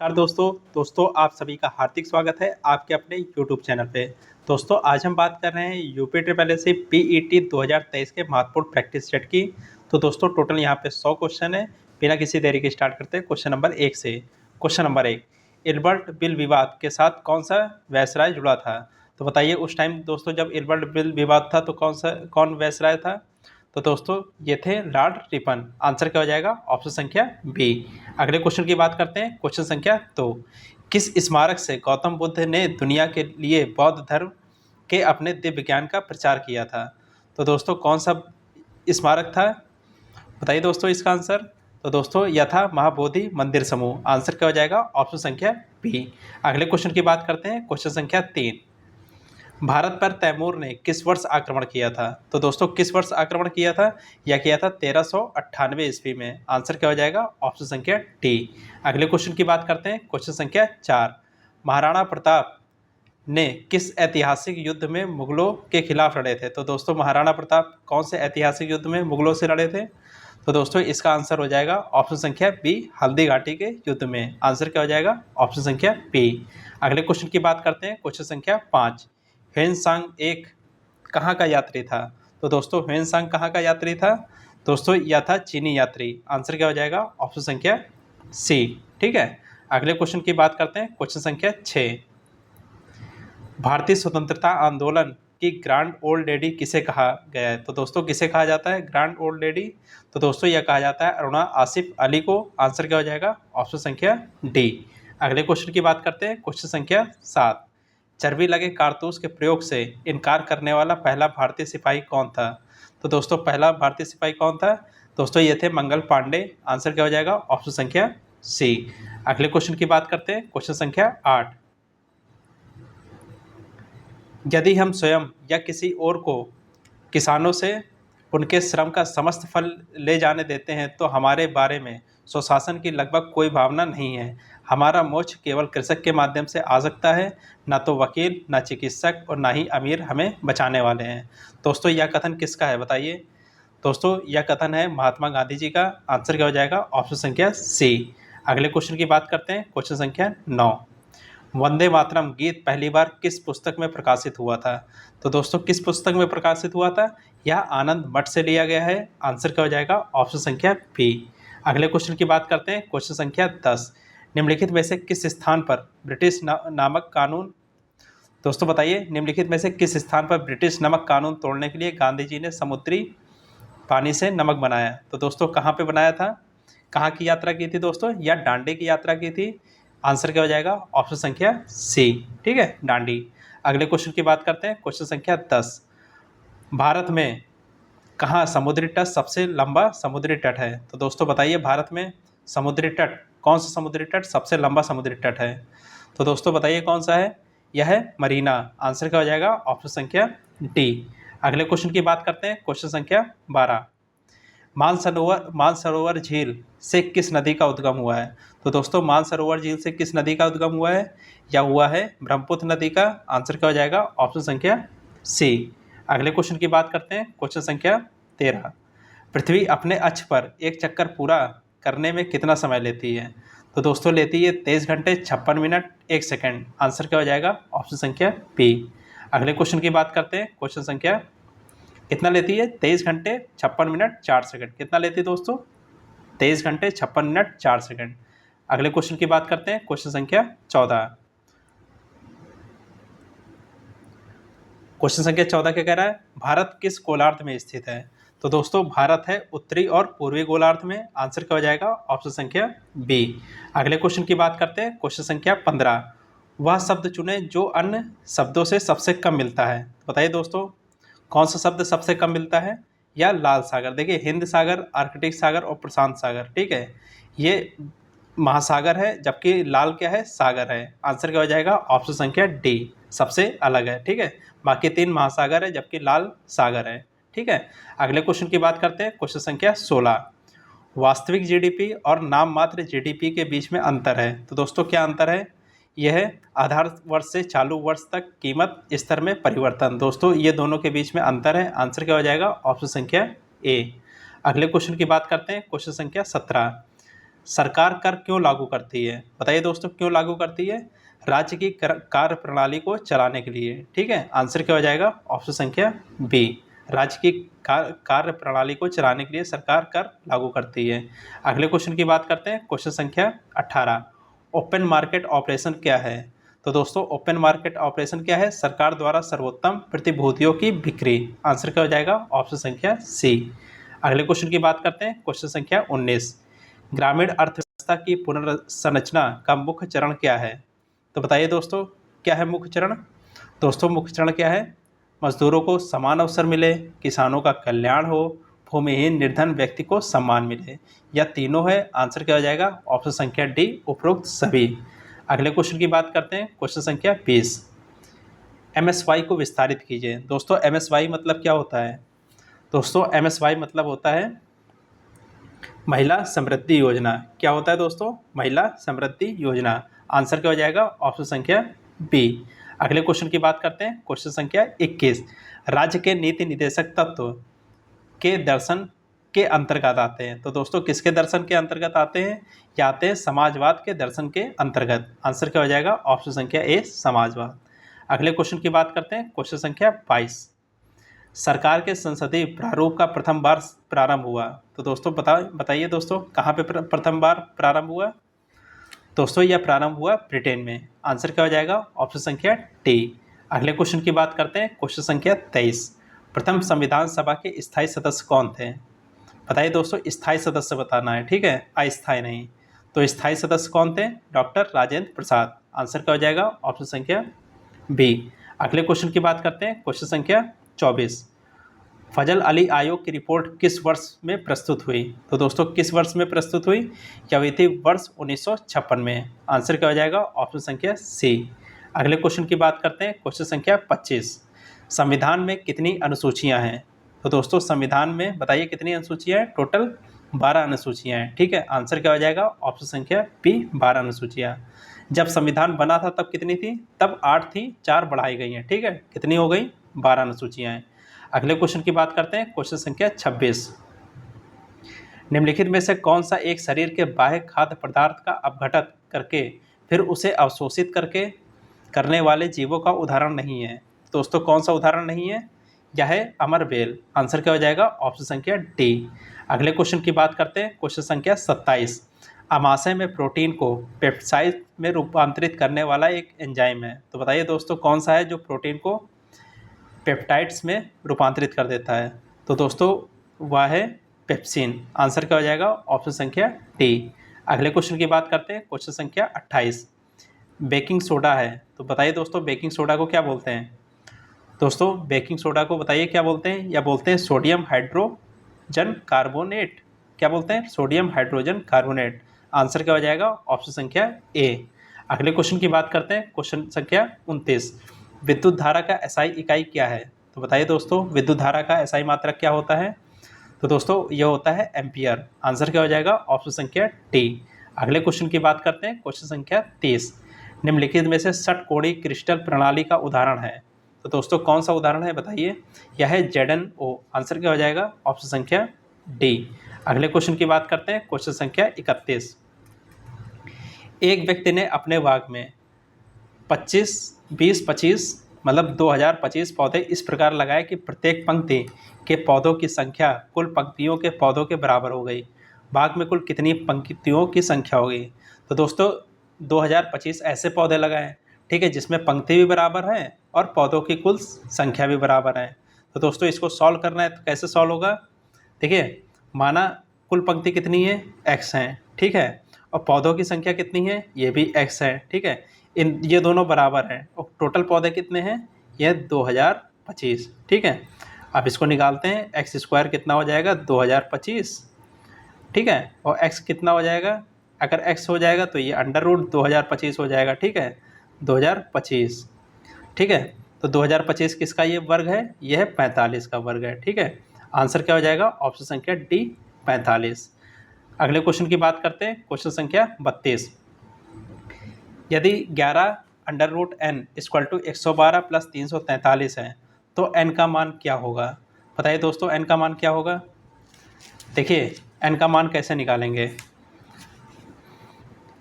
नमस्कार दोस्तों आप सभी का हार्दिक स्वागत है आपके अपने YouTube चैनल पे। दोस्तों आज हम बात कर रहे हैं UP triple S C PET 2023 के महत्वपूर्ण प्रैक्टिस सेट की। तो दोस्तों टोटल यहाँ पे 100 क्वेश्चन है। बिना किसी देरी के स्टार्ट करते हैं क्वेश्चन नंबर 1 से। क्वेश्चन नंबर 1, इल्बर्ट बिल विवाद के साथ कौन सा वायसराय जुड़ा था? तो बताइए उस टाइम दोस्तों जब इल्बर्ट बिल विवाद था तो कौन वायसराय था? तो दोस्तों ये थे लॉर्ड रिपन। आंसर क्या हो जाएगा? ऑप्शन संख्या बी। अगले क्वेश्चन की बात करते हैं। क्वेश्चन संख्या 2, किस स्मारक से गौतम बुद्ध ने दुनिया के लिए बौद्ध धर्म के अपने दिव्य ज्ञान का प्रचार किया था? तो दोस्तों कौन सा स्मारक था? बताइए दोस्तों इसका आंसर। तो दोस्तों यह था महाबोधि मंदिर समूह। आंसर क्या हो जाएगा? ऑप्शन संख्या बी। अगले क्वेश्चन की बात करते हैं। क्वेश्चन संख्या 3, भारत पर तैमूर ने किस वर्ष आक्रमण किया था? तो दोस्तों किस वर्ष आक्रमण किया था? यह किया था 1398 ईस्वी में। आंसर क्या हो जाएगा? ऑप्शन संख्या डी। अगले क्वेश्चन की बात करते हैं। क्वेश्चन संख्या 4, महाराणा प्रताप ने किस ऐतिहासिक युद्ध में मुगलों के खिलाफ लड़े थे? तो दोस्तों महाराणा प्रताप कौन से ऐतिहासिक युद्ध में मुगलों से लड़े थे? तो दोस्तों इसका आंसर हो जाएगा ऑप्शन संख्या बी, हल्दी घाटी के युद्ध में। आंसर क्या हो जाएगा? ऑप्शन संख्या बी। अगले क्वेश्चन की बात करते हैं। क्वेश्चन संख्या 5, ह्वेनसांग एक कहाँ का यात्री था? तो दोस्तों ह्वेनसांग कहाँ का यात्री था? दोस्तों यह था चीनी यात्री। आंसर क्या हो जाएगा? ऑप्शन संख्या सी। ठीक है। अगले क्वेश्चन की बात करते हैं। क्वेश्चन संख्या 6, भारतीय स्वतंत्रता आंदोलन की ग्रैंड ओल्ड लेडी किसे कहा गया है? तो दोस्तों किसे कहा जाता है ग्रैंड ओल्ड लेडी? तो दोस्तों यह कहा जाता है अरुणा आसिफ अली को। आंसर क्या हो जाएगा? ऑप्शन संख्या डी। अगले क्वेश्चन की बात करते हैं। क्वेश्चन संख्या 7, चर्बी लगे कारतूस के प्रयोग से इनकार करने वाला पहला भारतीय सिपाही कौन था? तो दोस्तों पहला भारतीय सिपाही कौन था? दोस्तों ये थे मंगल पांडे। आंसर क्या हो जाएगा? ऑप्शन संख्या सी। अगले क्वेश्चन की बात करते हैं। क्वेश्चन संख्या 8, यदि हम स्वयं या किसी और को किसानों से उनके श्रम का समस्त फल ले जाने देते हैं तो हमारे बारे में स्वशासन की लगभग कोई भावना नहीं है। हमारा मोक्ष केवल कृषक के माध्यम से आ सकता है, ना तो वकील, ना चिकित्सक और ना ही अमीर हमें बचाने वाले हैं। दोस्तों यह कथन किसका है बताइए? दोस्तों यह कथन है महात्मा गांधी जी का। आंसर क्या हो जाएगा? ऑप्शन संख्या सी। अगले क्वेश्चन की बात करते हैं। क्वेश्चन संख्या 9, वंदे मातरम गीत पहली बार किस पुस्तक में प्रकाशित हुआ था? तो दोस्तों किस पुस्तक में प्रकाशित हुआ था? यह आनंद मठ से लिया गया है। आंसर क्या हो जाएगा? ऑप्शन संख्या बी। अगले क्वेश्चन की बात करते हैं। क्वेश्चन संख्या 10, निम्नलिखित में से किस स्थान पर ब्रिटिश नामक कानून, दोस्तों बताइए निम्नलिखित में से किस स्थान पर ब्रिटिश नमक कानून तोड़ने के लिए गांधी जी ने समुद्री पानी से नमक बनाया? तो दोस्तों कहाँ पे बनाया था? कहाँ की यात्रा की थी दोस्तों? या डांडी की यात्रा की थी। आंसर क्या हो जाएगा? ऑप्शन संख्या सी। ठीक है, डांडी। अगले क्वेश्चन की बात करते हैं। क्वेश्चन संख्या 10, भारत में कहाँ समुद्री तट सबसे लंबा समुद्री तट है? तो दोस्तों बताइए भारत में समुद्री तट, कौन सा समुद्री तट सबसे लंबा समुद्री तट है? तो दोस्तों बताइए कौन सा है? यह है मरीना। आंसर क्या हो जाएगा? ऑप्शन संख्या डी। अगले क्वेश्चन की बात करते हैं। क्वेश्चन संख्या 12, मानसरोवर झील से किस नदी का उद्गम हुआ है? तो दोस्तों मानसरोवर झील से किस नदी का उद्गम हुआ है? या हुआ है ब्रह्मपुत्र नदी का। आंसर क्या हो जाएगा? ऑप्शन संख्या सी। अगले क्वेश्चन की बात करते हैं। क्वेश्चन संख्या 13, पृथ्वी अपने अक्ष पर एक चक्कर पूरा करने में कितना समय लेती है? तो दोस्तों लेती है 23 घंटे 56 मिनट 1 सेकंड। आंसर क्या हो जाएगा? ऑप्शन संख्या बी। अगले क्वेश्चन की बात करते हैं। क्वेश्चन संख्या कितना लेती है? 23 घंटे 56 मिनट 4 सेकंड। कितना लेती है दोस्तों? 23 घंटे 56 मिनट 4 सेकंड। अगले क्वेश्चन की बात करते हैं। क्वेश्चन संख्या 14, क्वेश्चन संख्या 14 क्या कह रहा है? भारत किस गोलार्ध में स्थित है? तो दोस्तों भारत है उत्तरी और पूर्वी गोलार्ध में। आंसर क्या हो जाएगा? ऑप्शन संख्या बी। अगले क्वेश्चन की बात करते हैं। क्वेश्चन संख्या 15, वह शब्द चुने जो अन्य शब्दों से सबसे कम मिलता है। बताइए दोस्तों कौन सा शब्द सबसे कम मिलता है? या लाल सागर। देखिए हिंद सागर, आर्कटिक सागर और प्रशांत सागर, ठीक है, ये महासागर है, जबकि लाल क्या है? सागर है। आंसर क्या हो जाएगा? ऑप्शन संख्या डी, सबसे अलग है। ठीक है, बाकी 3 महासागर है जबकि लाल सागर है। ठीक है। अगले क्वेश्चन की बात करते हैं। क्वेश्चन संख्या 16, वास्तविक जीडीपी और नाम मात्र जीडीपी के बीच में अंतर है। तो दोस्तों क्या अंतर है? यह आधार वर्ष से चालू वर्ष तक कीमत स्तर में परिवर्तन। दोस्तों ये दोनों के बीच में अंतर है। आंसर क्या हो जाएगा? ऑप्शन संख्या ए। अगले क्वेश्चन की बात करते हैं। क्वेश्चन संख्या 17, सरकार कर क्यों लागू करती है? बताइए दोस्तों, क्यों लागू करती है? राज्य की कार्य प्रणाली को चलाने के लिए। ठीक है, आंसर क्या हो जाएगा? ऑप्शन संख्या बी, राज्य की कार्य प्रणाली को चलाने के लिए सरकार कर लागू करती है। अगले क्वेश्चन की बात करते हैं, क्वेश्चन संख्या 18। ओपन मार्केट ऑपरेशन क्या है? तो दोस्तों ओपन मार्केट ऑपरेशन क्या है? सरकार द्वारा सर्वोत्तम प्रतिभूतियों की बिक्री। आंसर क्या हो जाएगा? ऑप्शन संख्या सी। अगले क्वेश्चन की बात करते हैं, क्वेश्चन संख्या 19। ग्रामीण अर्थव्यवस्था की पुनर्संरचना का मुख्य चरण क्या है? तो बताइए दोस्तों, क्या है मुख्य चरण? दोस्तों मुख्य चरण क्या है? मजदूरों को समान अवसर मिले, किसानों का कल्याण हो, भूमिहीन निर्धन व्यक्ति को सम्मान मिले, या तीनों है? आंसर क्या हो जाएगा? ऑप्शन संख्या डी, उपरोक्त सभी। अगले क्वेश्चन की बात करते हैं, क्वेश्चन संख्या 20। एमएसवाई को विस्तारित कीजिए। दोस्तों एमएसवाई मतलब क्या होता है? दोस्तों एमएसवाई मतलब होता है महिला समृद्धि योजना। क्या होता है दोस्तों? महिला समृद्धि योजना। आंसर क्या हो जाएगा? ऑप्शन संख्या बी। अगले क्वेश्चन की बात करते हैं, क्वेश्चन संख्या 21। राज्य के नीति निर्देशक तत्व के दर्शन के अंतर्गत आते हैं। तो दोस्तों किसके दर्शन के अंतर्गत आते हैं? या आते हैं समाजवाद के दर्शन के अंतर्गत। आंसर क्या हो जाएगा? ऑप्शन संख्या ए, समाजवाद। अगले क्वेश्चन की बात करते हैं, क्वेश्चन संख्या 22। सरकार के संसदीय प्रारूप का प्रथम बार प्रारंभ हुआ। तो दोस्तों बताइए दोस्तों, कहाँ पे प्रथम बार प्रारंभ हुआ? दोस्तों यह प्रारंभ हुआ ब्रिटेन में। आंसर क्या हो जाएगा? ऑप्शन संख्या टी। अगले क्वेश्चन की बात करते हैं, क्वेश्चन संख्या 23। प्रथम संविधान सभा के स्थायी सदस्य कौन थे? बताइए दोस्तों, स्थायी सदस्य बताना है, ठीक है, अस्थायी नहीं। तो स्थायी सदस्य कौन थे? डॉक्टर राजेंद्र प्रसाद। आंसर क्या हो जाएगा? ऑप्शन संख्या बी। अगले क्वेश्चन की बात करते हैं, क्वेश्चन संख्या 24। फजल अली आयोग की रिपोर्ट किस वर्ष में प्रस्तुत हुई? तो दोस्तों किस वर्ष में प्रस्तुत हुई? क्या हुई थी? वर्ष 1956 में। आंसर क्या हो जाएगा? ऑप्शन संख्या सी। अगले क्वेश्चन की बात करते हैं, क्वेश्चन संख्या 25। संविधान में कितनी अनुसूचियां हैं? तो दोस्तों संविधान में बताइए कितनी अनुसूचियां हैं? टोटल 12 अनुसूचियां हैं। ठीक है, आंसर क्या हो जाएगा? ऑप्शन संख्या बी, 12 अनुसूचियां। जब संविधान बना था तब कितनी थी? तब 8 थी, 4 बढ़ाई गई हैं। ठीक है, कितनी हो गई? 12 अनुसूचियां हैं। अगले क्वेश्चन की बात करते हैं, क्वेश्चन संख्या 26। निम्नलिखित में से कौन सा एक शरीर के बाह्य खाद्य पदार्थ का अपघटन करके फिर उसे अवशोषित करने वाले जीवों का उदाहरण नहीं है? दोस्तों कौन सा उदाहरण नहीं है? यह है अमरबेल। आंसर क्या हो जाएगा? ऑप्शन संख्या डी। अगले क्वेश्चन की बात करते हैं, क्वेश्चन संख्या 27। अमाशय में प्रोटीन को पेप्टाइड में रूपांतरित करने वाला एक एंजाइम है। तो बताइए दोस्तों कौन सा है जो प्रोटीन को पेप्टाइड्स में रूपांतरित कर देता है? तो दोस्तों वह है पेप्सिन। आंसर क्या हो जाएगा? ऑप्शन संख्या डी। अगले क्वेश्चन की बात करते हैं, क्वेश्चन संख्या 28। बेकिंग सोडा है, तो बताइए दोस्तों बेकिंग सोडा को क्या बोलते हैं? दोस्तों बेकिंग सोडा को बताइए क्या बोलते हैं? या बोलते हैं सोडियम हाइड्रोजन कार्बोनेट। क्या बोलते हैं? Sodium hydrogen carbonate. आंसर क्या हो जाएगा? ऑप्शन संख्या ए। अगले क्वेश्चन की बात करते हैं, क्वेश्चन संख्या 29। विद्युत धारा का एसआई इकाई क्या है? तो बताइए दोस्तों विद्युत धारा का एसआई मात्रक क्या होता है? तो दोस्तों यह होता है एम्पियर। आंसर क्या हो जाएगा? ऑप्शन संख्या डी। अगले क्वेश्चन की बात करते हैं, क्वेश्चन संख्या 30। निम्नलिखित में से षटकोणीय क्रिस्टल प्रणाली का उदाहरण है। तो दोस्तों कौन सा उदाहरण है बताइए? यह है ZnO। आंसर क्या हो जाएगा? ऑप्शन संख्या डी। अगले क्वेश्चन की बात करते हैं, क्वेश्चन संख्या 31। एक व्यक्ति ने अपने बाग में 20-25 मतलब 2025 पौधे इस प्रकार लगाए कि प्रत्येक पंक्ति के पौधों की संख्या कुल पंक्तियों के पौधों के बराबर हो गई। बाग में कुल कितनी पंक्तियों की संख्या हो गई? तो दोस्तों 2025 ऐसे पौधे लगाएं, ठीक है, जिसमें पंक्ति भी बराबर है और पौधों की कुल संख्या भी बराबर है। तो दोस्तों इसको सॉल्व करना है तो कैसे सॉल्व होगा? देखिए, माना कुल पंक्ति कितनी है? x है, ठीक है, और पौधों की संख्या कितनी है? ये भी x है, ठीक है, ये दोनों बराबर हैं और टोटल पौधे कितने हैं? ये 2025, ठीक है। अब इसको निकालते हैं, एक्स स्क्वायर कितना हो जाएगा? 2025, ठीक है, और x कितना हो जाएगा? अगर x हो जाएगा तो ये अंडर रूट 2025 हो जाएगा, ठीक है, 2025, ठीक है। तो 2025 किसका ये वर्ग है? ये है 45 का वर्ग है, ठीक है। आंसर क्या हो जाएगा? ऑप्शन संख्या डी, 45। अगले क्वेश्चन की बात करते हैं, क्वेश्चन संख्या 32। यदि 11 under root n equal to 112 plus 343 है तो n का मान क्या होगा? बताइए दोस्तों n का मान क्या होगा? देखिए n का मान कैसे निकालेंगे?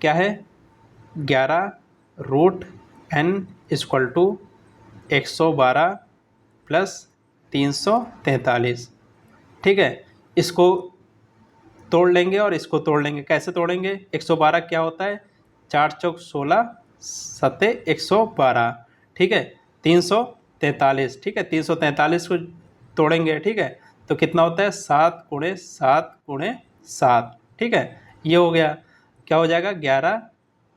क्या है 11 root n equal to 112 plus 343। ठीक है, इसको तोड़ लेंगे और इसको तोड़ लेंगे। कैसे तोड़ेंगे? 112 क्या होता है? 4 चौक 16 सत्ते 112। ठीक है, 343। ठीक है, 343 को तोड़ेंगे। ठीक है, तो कितना होता है? 7 गुणे 7 गुणे 7। ठीक है, ये हो गया। क्या हो जाएगा? 11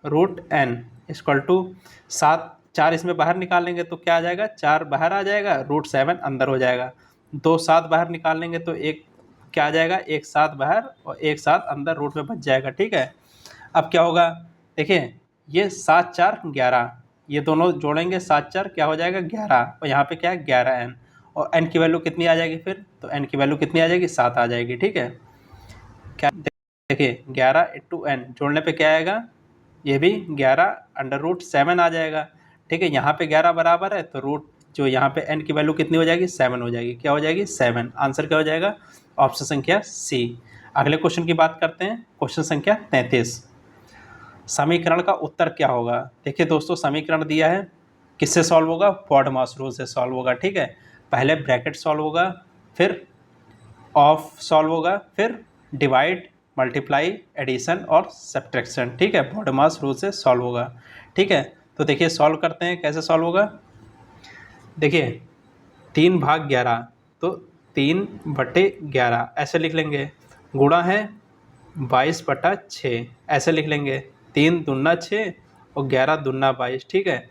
रूट n इक्वल टू 7। 4 इसमें बाहर निकाल लेंगे तो क्या आ जाएगा? 4 बाहर आ जाएगा, रूट 7 अंदर हो जाएगा। 2 7 बाहर निकाल लेंगे तो एक क्या आ जाएगा? एक 7 बाहर और एक 7 अंदर, रूट में बच जाएगा। ठीक है, अब क्या होगा? देखिए, ये 7 4 11, ये दोनों जोड़ेंगे 7 4 क्या हो जाएगा? 11, और यहाँ पे क्या है? 11n, और n की वैल्यू कितनी आ जाएगी फिर? तो n की वैल्यू कितनी आ जाएगी? 7 आ जाएगी। ठीक है, क्या देखिए 11 इंटू n जोड़ने पे क्या आएगा? ये भी 11 अंडर रूट 7 आ जाएगा। ठीक है, यहाँ पे 11 बराबर है तो रूट जो यहाँ पे n की वैल्यू कितनी हो जाएगी? 7 हो जाएगी। क्या हो जाएगी? 7। आंसर क्या हो जाएगा? ऑप्शन संख्या सी। अगले क्वेश्चन की बात करते हैं, क्वेश्चन संख्या 33। समीकरण का उत्तर क्या होगा? देखिए दोस्तों, समीकरण दिया है, किससे सॉल्व होगा? बॉडमास रूल से सॉल्व होगा। ठीक है, पहले ब्रैकेट सॉल्व होगा, फिर ऑफ सॉल्व होगा, फिर डिवाइड, मल्टीप्लाई, एडिशन और सब्ट्रैक्शन। ठीक है, बॉडमास रूल से सॉल्व होगा। ठीक है, तो देखिए सॉल्व करते हैं, कैसे सॉल्व होगा? देखिए 3/11, तो 3/11 ऐसे लिख लेंगे। गुणा है 22/6 ऐसे लिख लेंगे। 3 दूना 6 और 11 दूना 22। ठीक है,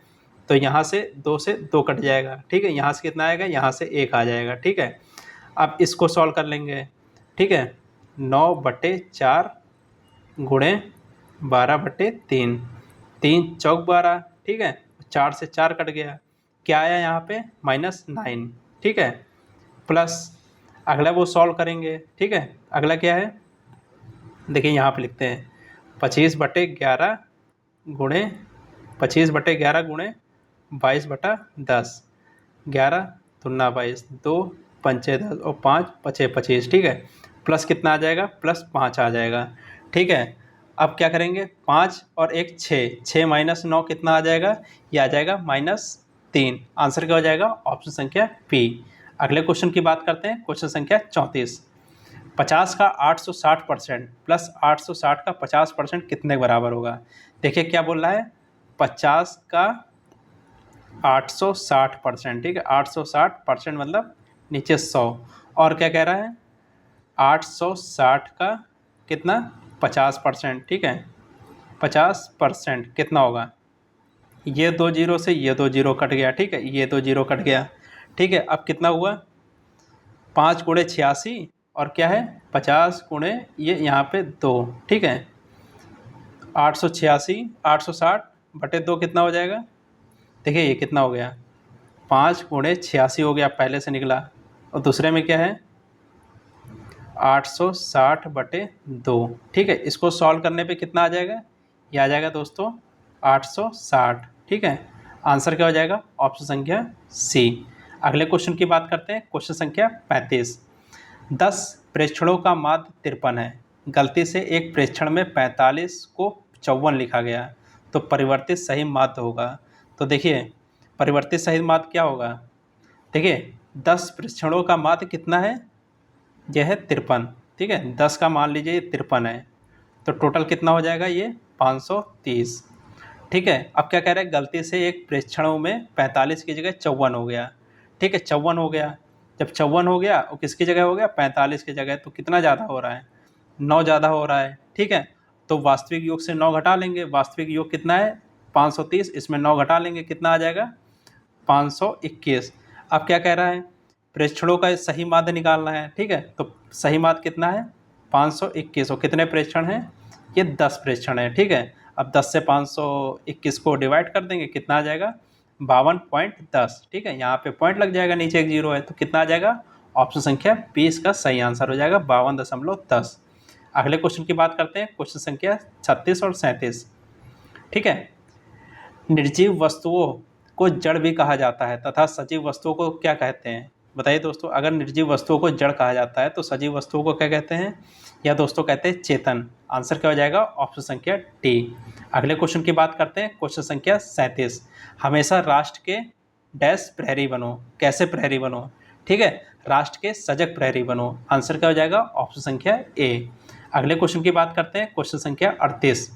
तो यहाँ से 2 से 2 कट जाएगा। ठीक है, यहाँ से कितना आएगा? यहाँ से 1 आ जाएगा। ठीक है, अब इसको सॉल्व कर लेंगे। ठीक है, 9/4 गुणे 12/3, 3 चौक 12। ठीक है, 4 से 4 कट गया, क्या आया यहाँ पे? -9। ठीक है, प्लस अगला वो सॉल्व करेंगे। ठीक है, अगला क्या है? देखिए यहाँ पे लिखते हैं 25/11 गुणे 25/11 गुणे 22/10। 11 दूना 22, 2 पंचे 10 और 5 पचे 25। ठीक है, प्लस कितना आ जाएगा? +5 आ जाएगा। ठीक है, अब क्या करेंगे? 5 और 1 6, 6 - 9 कितना आ जाएगा? ये आ जाएगा -3। आंसर क्या हो जाएगा? ऑप्शन संख्या पी। अगले क्वेश्चन की बात करते हैं, क्वेश्चन संख्या 34। 50 का 860% प्लस 860 का 50% कितने के बराबर होगा? देखिए क्या बोल रहा है? 50 का 860%। ठीक है, 860% मतलब नीचे 100, और क्या कह रहा है? 860 का कितना? 50%। ठीक है, 50% कितना होगा? ये 2 जीरो से ये 2 जीरो कट गया। ठीक है, ये 2 जीरो कट गया। ठीक है, अब कितना हुआ? 5 गुणे 86 और क्या है? 50 गुणे ये यहाँ पे 2। ठीक है, 886 860/2 कितना हो जाएगा? देखिए ये कितना हो गया? 5 गुणे 86 हो गया, पहले से निकला, और दूसरे में क्या है? 860/2। ठीक है, इसको सॉल्व करने पे कितना आ जाएगा? ये आ जाएगा दोस्तों 860। ठीक है, आंसर क्या हो जाएगा? ऑप्शन संख्या सी। अगले क्वेश्चन की बात करते हैं, क्वेश्चन संख्या 35। 10 प्रेक्षणों का माध्य 53 है, गलती से एक प्रेक्षण में 45 को 54 लिखा गया, तो परिवर्तित सही माध्य होगा। तो देखिए परिवर्तित सही माध्य क्या होगा? देखिए 10 प्रेक्षणों का माध्य कितना है? यह है 53। ठीक है, 10 का मान लीजिए ये 53 है, तो टोटल कितना हो जाएगा? ये 530। ठीक है, अब क्या कह रहे हैं? गलती से एक प्रेक्षणों में 45 की जगह 54 हो गया। ठीक है, 54 हो गया। जब 54 हो गया, वो किसकी जगह हो गया? 45 की जगह, तो कितना ज़्यादा हो रहा है? 9 ज़्यादा हो रहा है। ठीक है, तो वास्तविक योग से 9 घटा लेंगे। वास्तविक योग कितना है? 530, इसमें 9 घटा लेंगे, कितना आ जाएगा? 521। अब क्या कह रहा है? प्रेक्षणों का सही माध्य निकालना है। ठीक है, तो सही माध्य कितना है? 521, और कितने प्रेक्षण हैं? ये 10 प्रेक्षण है। ठीक है, अब 10 से 521 को डिवाइड कर देंगे, कितना आ जाएगा? 52.10। ठीक है, यहाँ पे पॉइंट लग जाएगा, नीचे एक जीरो है, तो कितना आ जाएगा? ऑप्शन संख्या 20 का सही आंसर हो जाएगा 52.10। अगले क्वेश्चन की बात करते हैं, क्वेश्चन संख्या 36 और 37। ठीक है, निर्जीव वस्तुओं को जड़ भी कहा जाता है तथा सजीव वस्तुओं को क्या कहते हैं? बताइए दोस्तों, अगर निर्जीव वस्तुओं को जड़ कहा जाता है तो सजीव वस्तुओं को क्या कहते हैं? या दोस्तों कहते हैं चेतन। आंसर क्या हो जाएगा? ऑप्शन संख्या डी। अगले क्वेश्चन की बात करते हैं, क्वेश्चन संख्या 37। हमेशा राष्ट्र के डैश प्रहरी बनो। कैसे प्रहरी बनो? ठीक है, राष्ट्र के सजग प्रहरी बनो। आंसर क्या हो जाएगा? ऑप्शन संख्या ए। अगले क्वेश्चन की बात करते हैं, क्वेश्चन संख्या 38।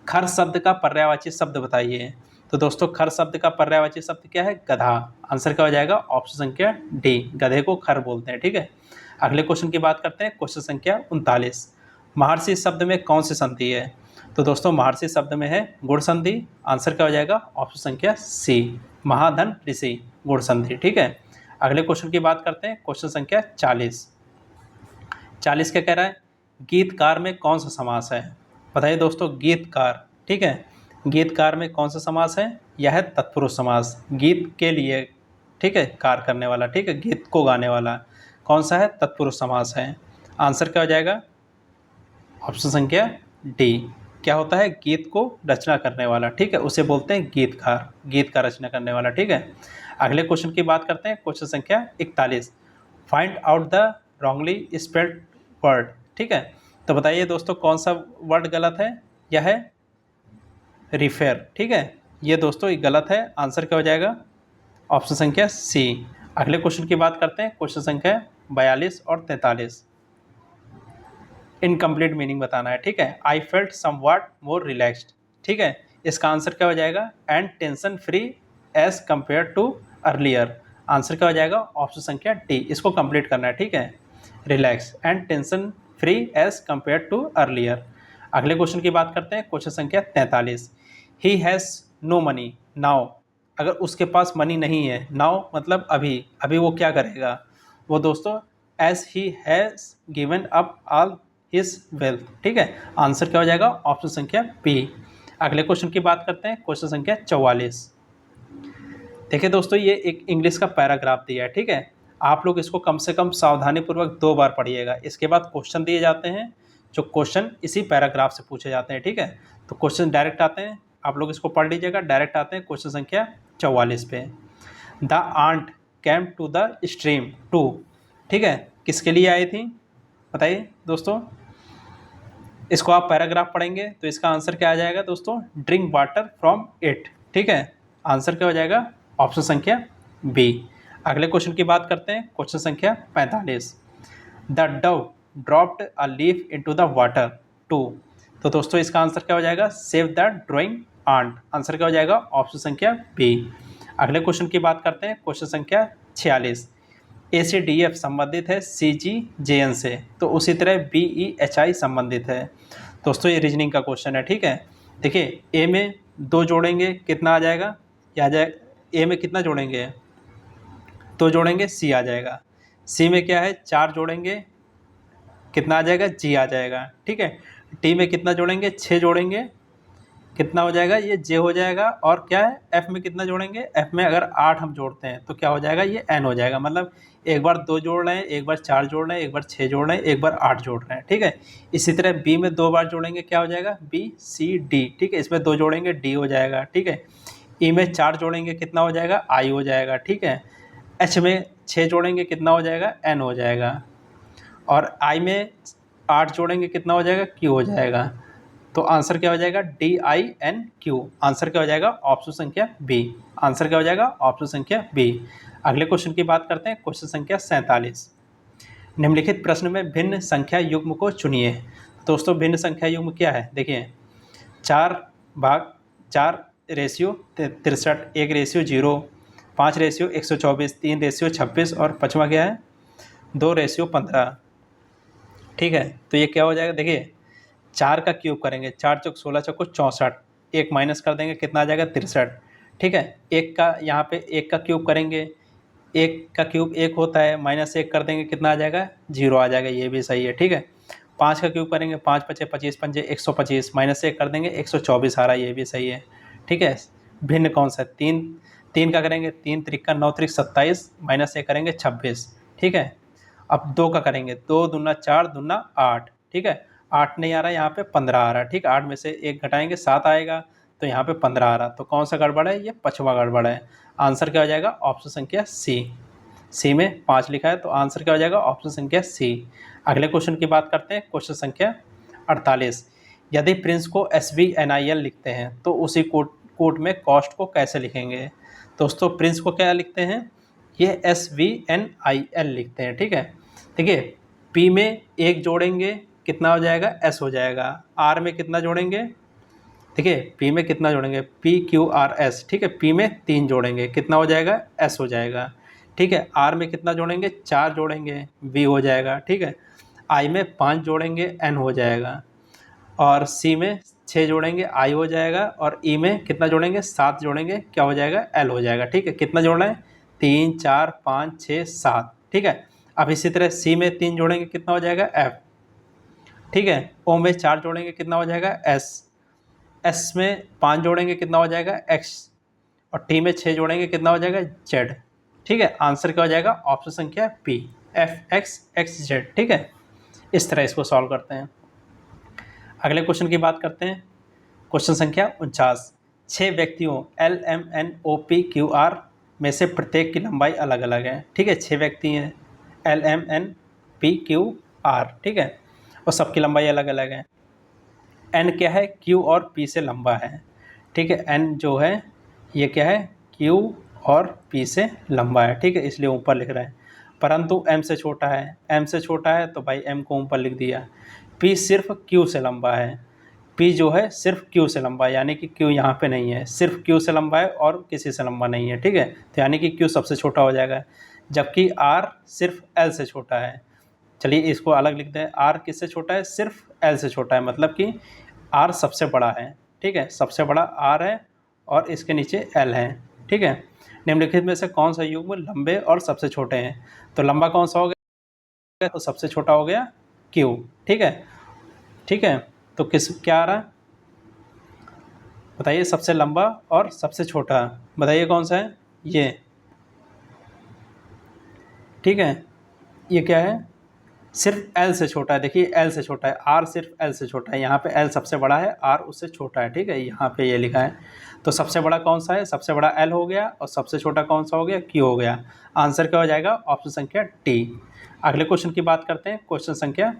खर शब्द का पर्यायवाची शब्द बताइए। तो दोस्तों खर शब्द का पर्यायवाची शब्द क्या है? गधा। आंसर क्या हो जाएगा? ऑप्शन संख्या डी, गधे को खर बोलते हैं। ठीक है, अगले क्वेश्चन की बात करते हैं, क्वेश्चन संख्या 39। महर्षि शब्द में कौन सी संधि है? तो दोस्तों महर्षि शब्द में है गुण संधि। आंसर क्या हो जाएगा? ऑप्शन संख्या सी, महाधन ऋषि, गुण संधि। ठीक है, अगले क्वेश्चन की बात करते हैं, क्वेश्चन संख्या 40। 40 क्या कह रहा है? गीतकार में कौन सा समास है? बताइए दोस्तों, गीतकार। ठीक है, गीतकार में कौन सा समास है? यह है तत्पुरुष समास, गीत के लिए, ठीक है, कार करने वाला, ठीक है, गीत को गाने वाला। कौन सा है? तत्पुरुष समास है। आंसर क्या हो जाएगा? ऑप्शन संख्या डी। क्या होता है? गीत को रचना करने वाला, ठीक है, उसे बोलते हैं गीतकार, गीत का रचना करने वाला। ठीक है, अगले क्वेश्चन की बात करते हैं, क्वेश्चन संख्या 41। Find out the wrongly spelled word. ठीक है, तो बताइए दोस्तों कौन सा वर्ड गलत है? यह है रिफेयर। ठीक है, ये दोस्तों ये गलत है। आंसर क्या हो जाएगा? ऑप्शन संख्या सी। अगले क्वेश्चन की बात करते हैं, क्वेश्चन संख्या 42 और 43। इनकम्प्लीट मीनिंग बताना है। ठीक है, I felt somewhat more relaxed. ठीक है, इसका आंसर क्या हो जाएगा? And tension free as compare to earlier. Answer क्या हो जाएगा? ऑप्शन संख्या डी, इसको कंप्लीट करना है। ठीक है, relax and tension free as compare to earlier. अगले क्वेश्चन की बात करते हैं, क्वेश्चन संख्या 43। He has no money now. अगर उसके पास मनी नहीं है, नाउ मतलब अभी, अभी वो क्या करेगा? वो दोस्तों as he has given up all his wealth. ठीक है, आंसर क्या हो जाएगा? ऑप्शन संख्या बी। अगले क्वेश्चन की बात करते हैं, क्वेश्चन संख्या 44। देखिए दोस्तों, ये एक इंग्लिश का पैराग्राफ दिया है। ठीक है, आप लोग इसको कम से कम सावधानीपूर्वक 2 बार पढ़िएगा। इसके बाद क्वेश्चन दिए जाते हैं, जो क्वेश्चन इसी पैराग्राफ से पूछे जाते हैं। ठीक है, तो क्वेश्चन डायरेक्ट आते हैं, आप लोग इसको पढ़ लीजिएगा। डायरेक्ट आते हैं क्वेश्चन संख्या 44 पे। The ant came to the stream to. ठीक है, किसके लिए आई थी? बताइए दोस्तों, इसको आप पैराग्राफ पढ़ेंगे तो इसका आंसर क्या आ जाएगा दोस्तों? Drink water from it. ठीक है, आंसर क्या हो जाएगा? ऑप्शन संख्या बी। अगले क्वेश्चन की बात करते हैं, क्वेश्चन संख्या 45। The dove dropped a leaf into the water to. तो दोस्तों इसका आंसर क्या हो जाएगा? Save the drowning ant. Answer क्या हो जाएगा? ऑप्शन संख्या बी। अगले क्वेश्चन की बात करते हैं, क्वेश्चन संख्या 46। ACDF संबंधित है CGJN से, तो उसी तरह BEHI संबंधित है। दोस्तों ये रीजनिंग का क्वेश्चन है। ठीक है, देखिए ए में 2 जोड़ेंगे कितना आ जाएगा? या जाए ए में कितना जोड़ेंगे? 2 जोड़ेंगे सी आ जाएगा। सी में क्या है? 4 जोड़ेंगे कितना आ जाएगा? जी आ जाएगा। ठीक है, टी में कितना जोड़ेंगे? 6 जोड़ेंगे कितना हो जाएगा? ये जे हो जाएगा। और क्या है? एफ में कितना जोड़ेंगे? एफ में अगर 8 हम जोड़ते हैं तो क्या हो जाएगा? ये एन हो जाएगा। मतलब एक बार 2 जोड़ रहे हैं, एक बार 4 जोड़ रहे हैं, एक बार 6 जोड़ रहे हैं, एक बार 8 जोड़ रहे हैं। ठीक है, इसी तरह बी में 2 बार जोड़ेंगे, क्या हो जाएगा? B C D. ठीक है, इसमें 2 जोड़ेंगे डी हो जाएगा। ठीक है, ई में 4 जोड़ेंगे कितना हो जाएगा? आई हो जाएगा। ठीक है, एच में 6 जोड़ेंगे कितना हो जाएगा? एन हो जाएगा। और आई में 8 जोड़ेंगे कितना हो जाएगा? क्यू हो जाएगा। तो आंसर क्या हो जाएगा? DINQ। आंसर क्या हो जाएगा? ऑप्शन संख्या बी। आंसर क्या हो जाएगा? ऑप्शन संख्या बी। अगले क्वेश्चन की बात करते हैं, क्वेश्चन संख्या 47। निम्नलिखित प्रश्न में भिन्न संख्या युग्म को चुनिए। दोस्तों भिन्न संख्या युग्म क्या है? देखिए 4/4 रेशियो 63, 1 रेशियो 0, 5 रेशियो 124, 3 रेशियो 26 और 5वां क्या है? 2 रेशियो 15। ठीक है, तो ये क्या हो जाएगा? देखिए 4 का क्यूब करेंगे, 4 चौक 16 चौको 64, 1 माइनस कर देंगे कितना आ जाएगा? 63। ठीक है, 1 का यहाँ पे 1 का क्यूब करेंगे, 1 का क्यूब 1 होता है, माइनस 1 कर देंगे कितना आ जाएगा? 0 आ जाएगा। ये भी सही है। ठीक है, 5 का क्यूब करेंगे, 5 पचे 25 पंजे 125, माइनस 1 कर देंगे 124 आ रहा है। ये भी सही है। ठीक है, भिन्न कौन सा है? 3 का करेंगे, 3 त्रिका 9 त्रिक 27, माइनस 1 करेंगे 26। ठीक है, अब 2 का करेंगे, 2 दूना 4 दूना 8। ठीक है, 8 नहीं आ रहा है, यहाँ पे 15 आ रहा है। ठीक, 8 में से 1 घटाएंगे 7 आएगा, तो यहाँ पे 15 आ रहा। तो कौन सा गड़बड़ है? ये 5वां गड़बड़ है। आंसर क्या हो जाएगा? ऑप्शन संख्या सी, सी में 5 लिखा है, तो आंसर क्या हो जाएगा? ऑप्शन संख्या सी। अगले क्वेश्चन की बात करते हैं, क्वेश्चन संख्या 48। यदि प्रिंस को SVNIL लिखते हैं तो उसी कोट में कॉस्ट को कैसे लिखेंगे? दोस्तों प्रिंस को क्या लिखते हैं? ये SVNIL लिखते हैं, ठीक है। देखिए पी में 1 जोड़ेंगे कितना हो जाएगा? एस हो जाएगा। आर में कितना जोड़ेंगे? देखिए पी में कितना जोड़ेंगे? PQRS, ठीक है। पी में 3 जोड़ेंगे कितना हो जाएगा? एस हो जाएगा, ठीक है। आर में कितना जोड़ेंगे? 4 जोड़ेंगे, वी हो जाएगा, ठीक है। आई में 5 जोड़ेंगे, एन हो जाएगा। और सी में 6 जोड़ेंगे, आई हो जाएगा। और ई में कितना जोड़ेंगे? 7 जोड़ेंगे, क्या हो जाएगा? एल हो जाएगा, ठीक है। कितना जोड़ना है? 3 4 5 6 7, ठीक है। अब इसी तरह सी में 3 जोड़ेंगे कितना हो जाएगा? एफ, ठीक है। ओ में 4 जोड़ेंगे कितना हो जाएगा? एस। एस में 5 जोड़ेंगे कितना हो जाएगा? एक्स। और टी में 6 जोड़ेंगे कितना हो जाएगा? जेड, ठीक है। आंसर क्या हो जाएगा? ऑप्शन संख्या पी, FXXZ, ठीक है। इस तरह इसको सॉल्व करते हैं। अगले क्वेश्चन की बात करते हैं, क्वेश्चन संख्या 49। 6 व्यक्तियों LMNOPQR में से प्रत्येक की लंबाई अलग अलग है, ठीक है। 6 व्यक्ति हैं LMNPQR, ठीक है, और सबकी लंबाई अलग अलग है। N क्या है? Q और P से लंबा है, ठीक है। N जो है ये क्या है? Q और P से लंबा है, ठीक है, इसलिए ऊपर लिख रहे हैं। परंतु M से छोटा है, M से छोटा है तो भाई M को ऊपर लिख दिया। P सिर्फ Q से लंबा है, P जो है सिर्फ Q से लंबा है, यानी कि Q यहाँ पे नहीं है, सिर्फ Q से लंबा है और किसी से लंबा नहीं है, ठीक है। तो यानी कि Q सबसे छोटा हो जाएगा, जबकि R सिर्फ L से छोटा है। चलिए इसको अलग लिखते हैं, R किससे छोटा है? सिर्फ L से छोटा है, मतलब कि R सबसे बड़ा है, ठीक है। सबसे बड़ा R है और इसके नीचे L है, ठीक है। निम्नलिखित में से कौन सा युग्म लंबे और सबसे छोटे हैं? तो लंबा कौन सा हो गया? तो सबसे छोटा हो गया Q, ठीक है, ठीक है। तो क्या आ रहा है बताइए? सबसे लंबा और सबसे छोटा, बताइए कौन सा है? ये, ठीक है। ये क्या है? सिर्फ L से छोटा है, देखिए L से छोटा है, R सिर्फ L से छोटा है। यहाँ पे L सबसे बड़ा है, R उससे छोटा है, ठीक है। यहाँ पे ये लिखा है। तो सबसे बड़ा कौन सा है? सबसे बड़ा L हो गया, और सबसे छोटा कौन सा हो गया? Q हो गया। आंसर क्या हो जाएगा? ऑप्शन संख्या डी। अगले क्वेश्चन की बात करते हैं, क्वेश्चन संख्या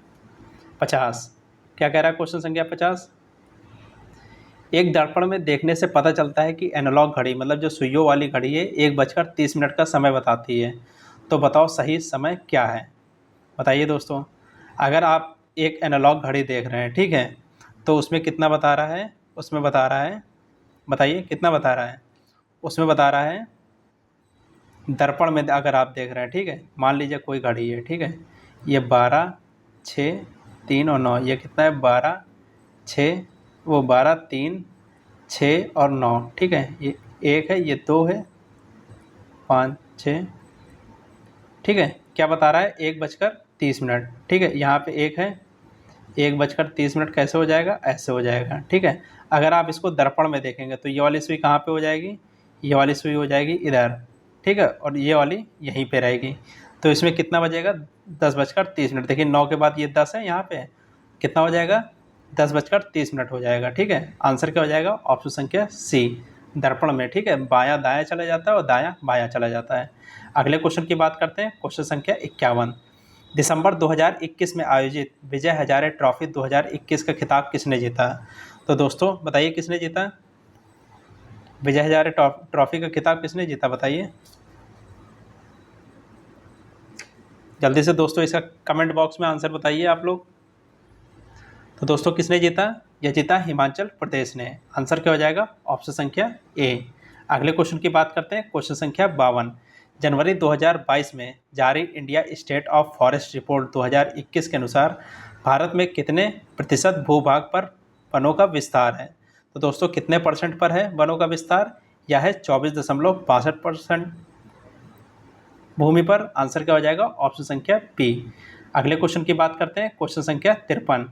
50। क्या कह रहा है क्वेश्चन संख्या 50? एक दर्पण में देखने से पता चलता है कि एनालॉग घड़ी, मतलब जो सुइयों वाली घड़ी है, 1:30 का समय बताती है। तो बताओ सही समय क्या है? बताइए दोस्तों, अगर आप एक एनालॉग घड़ी देख रहे हैं, ठीक है, तो उसमें कितना बता रहा है? उसमें बता रहा है, बताइए कितना बता रहा है? उसमें बता रहा है, दर्पण में अगर आप देख रहे हैं, ठीक है, मान लीजिए कोई घड़ी है, ठीक है, ये 12 6 3 और 9, ये कितना है? 12 6, वो 12 3 6 और 9, ठीक है। ये 1 है, ये 2 है, 5 6, ठीक है। क्या बता रहा है? 1:30, ठीक है। यहाँ पे 1 है, 1:30 कैसे हो जाएगा? ऐसे हो जाएगा, ठीक है। अगर आप इसको दर्पण में देखेंगे तो ये वाली सुई कहाँ पे हो जाएगी? ये वाली सुई हो जाएगी इधर, ठीक है, और ये वाली यहीं पे रहेगी। तो इसमें कितना बजेगा? 10:30। देखिए 9 के बाद ये 10 है, यहाँ पे कितना हो जाएगा? 10:30 हो जाएगा, ठीक है। आंसर क्या हो जाएगा? ऑप्शन संख्या सी, दर्पण में, ठीक है। बायां दायां चला जाता है और दायां बायां चला जाता है। अगले क्वेश्चन की बात करते हैं, क्वेश्चन संख्या 51। दिसंबर 2021 में आयोजित विजय हजारे ट्रॉफी 2021 का खिताब किसने जीता? तो दोस्तों बताइए किसने जीता? विजय हजारे ट्रॉफी का खिताब किसने जीता? बताइए जल्दी से दोस्तों, इसका कमेंट बॉक्स में आंसर बताइए आप लोग। तो दोस्तों किसने जीता? यह जीता हिमाचल प्रदेश ने। आंसर क्या हो जाएगा? ऑप्शन संख्या ए। अगले क्वेश्चन की बात करते हैं, क्वेश्चन संख्या 52। जनवरी 2022 में जारी India state of forest report 2021 के अनुसार भारत में कितने प्रतिशत भूभाग पर वनों का विस्तार है? तो दोस्तों कितने परसेंट पर है वनों का विस्तार? यह है 24.62% भूमि पर। आंसर क्या हो जाएगा? ऑप्शन संख्या बी। अगले क्वेश्चन की बात करते हैं, क्वेश्चन संख्या 53।